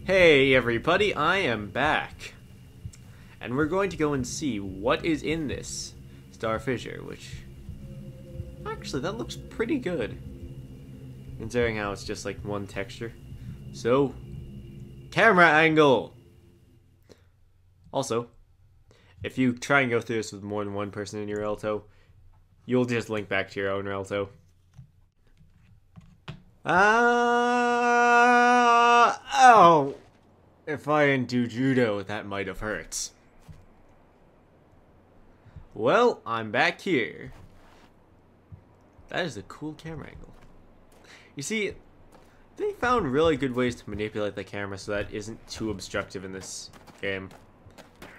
Hey everybody, I am back. And we're going to go and see what is in this star fissure, which... Actually, that looks pretty good. Considering how it's just like one texture. So, camera angle! Also, if you try and go through this with more than one person in your Relto, you'll just link back to your own Relto. Oh! If I didn't do judo, that might have hurt. Well, I'm back here. That is a cool camera angle. You see, they found really good ways to manipulate the camera so that it isn't too obstructive in this game.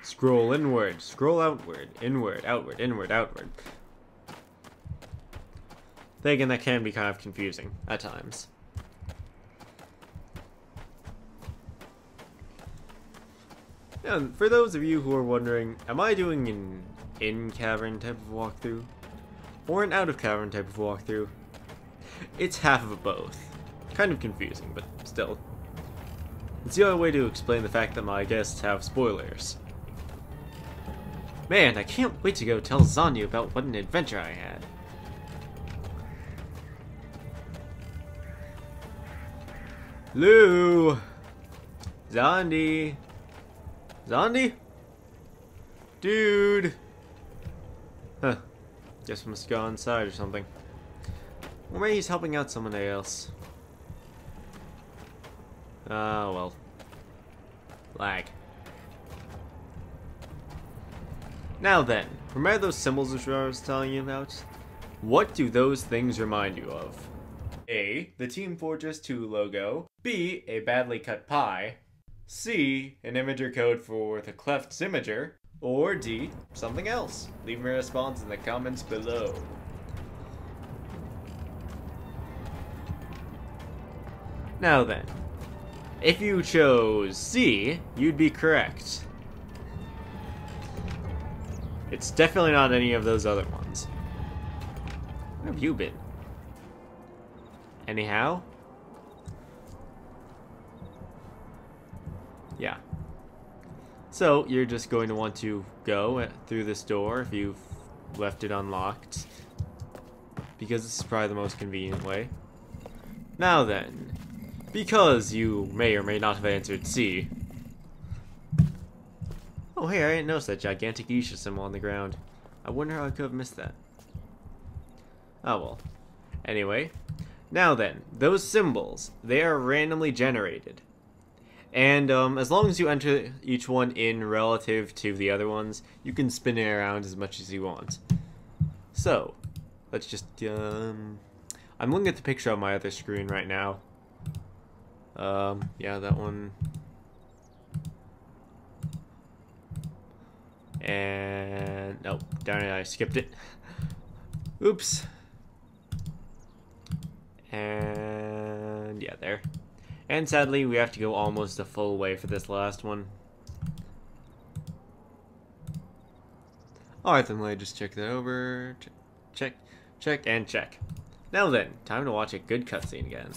Scroll inward, scroll outward, inward, outward, inward, outward. Then again, that can be kind of confusing at times. And for those of you who are wondering, am I doing an in-cavern type of walkthrough? Or an out-of-cavern type of walkthrough? It's half of both. Kind of confusing, but still. It's the only way to explain the fact that my guests have spoilers. Man, I can't wait to go tell Zanyu about what an adventure I had. Lou! Zandi! Zandi? Dude! Huh. Guess we must go inside or something. Or maybe he's helping out someone else. Ah, well. Lag. Now then, remember those symbols which I was telling you about? What do those things remind you of? A. The Team Fortress 2 logo. B. A badly cut pie. C. An imager code for the Cleft's imager. Or D. Something else. Leave me a response in the comments below. Now then, if you chose C, you'd be correct. It's definitely not any of those other ones. Where have you been? Anyhow? Yeah. So, you're just going to want to go through this door if you've left it unlocked. Because this is probably the most convenient way. Now then, because you may or may not have answered C. Oh hey, I didn't notice that gigantic Isha symbol on the ground. I wonder how I could have missed that. Oh well. Anyway, now then, those symbols, they are randomly generated. And as long as you enter each one in relative to the other ones, you can spin it around as much as you want. So, let's just, I'm looking at the picture on my other screen right now. Yeah, that one. And, nope, darn it, I skipped it. Oops. And, yeah, there. And sadly, we have to go almost a full way for this last one. Alright then, let me just check that over. Check, check, and check. Now then, time to watch a good cutscene again.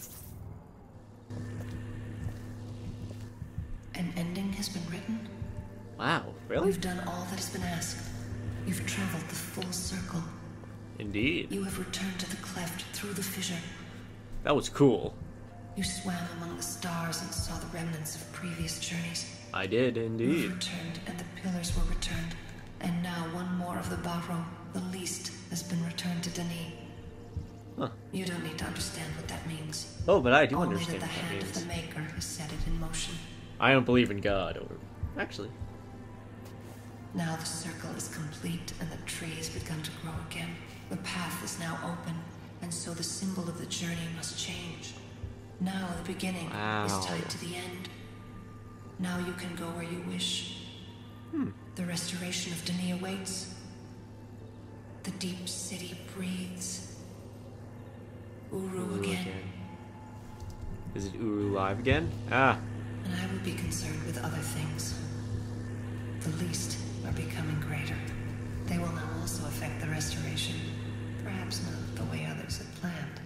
An ending has been written. Wow, really? You've done all that has been asked. You've traveled the full circle. Indeed. You have returned to the cleft through the fissure. That was cool. You swam among the stars and saw the remnants of previous journeys. I did, indeed. You returned, and the pillars were returned. And now one more of the Barrow, the least, has been returned to Denis. Huh. You don't need to understand what that means. Oh, but I do Only understand that what the that hand means. of the Maker has set it in motion. I don't believe in God, or... Actually. Now the circle is complete, and the tree has begun to grow again. The path is now open, and so the symbol of the journey must change. Now the beginning is tied to the end. Now you can go where you wish. The restoration of Denis awaits. The deep city breathes. Uru again. Is it Uru live again? Ah. And I will be concerned with other things. The least are becoming greater. They will now also affect the restoration. Perhaps not the way others had planned.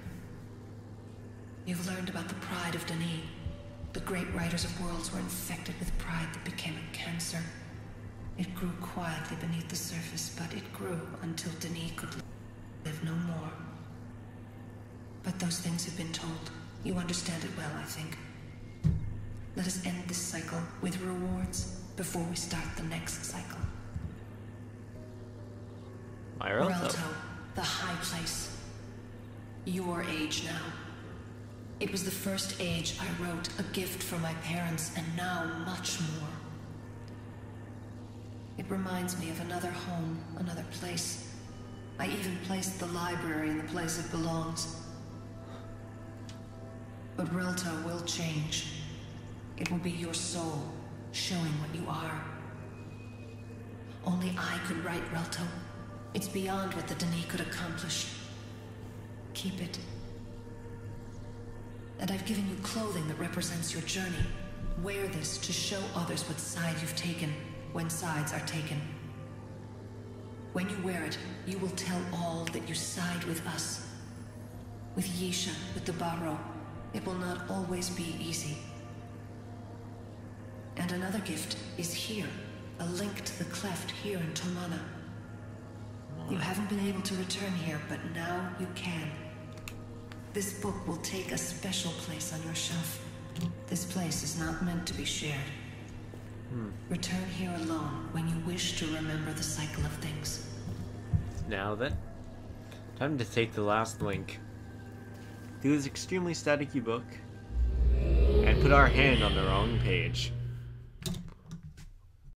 You've learned about the pride of Denis. The great writers of worlds were infected with pride that became a cancer. It grew quietly beneath the surface, but it grew until Denis could live no more. But those things have been told. You understand it well, I think. Let us end this cycle with rewards before we start the next cycle. Relto, the high place. Your age now. It was the first age I wrote, a gift from my parents, and now much more. It reminds me of another home, another place. I even placed the library in the place it belongs. But Relto will change. It will be your soul, showing what you are. Only I could write Relto. It's beyond what the Denis could accomplish. Keep it. And I've given you clothing that represents your journey. Wear this to show others what side you've taken, when sides are taken. When you wear it, you will tell all that you side with us. With Yisha, with the Barrow, it will not always be easy. And another gift is here, a link to the cleft here in Tomana. You haven't been able to return here, but now you can. This book will take a special place on your shelf. This place is not meant to be shared. Return here alone when you wish to remember the cycle of things. Now then, time to take the last link to this extremely staticky book and put our hand on the wrong page.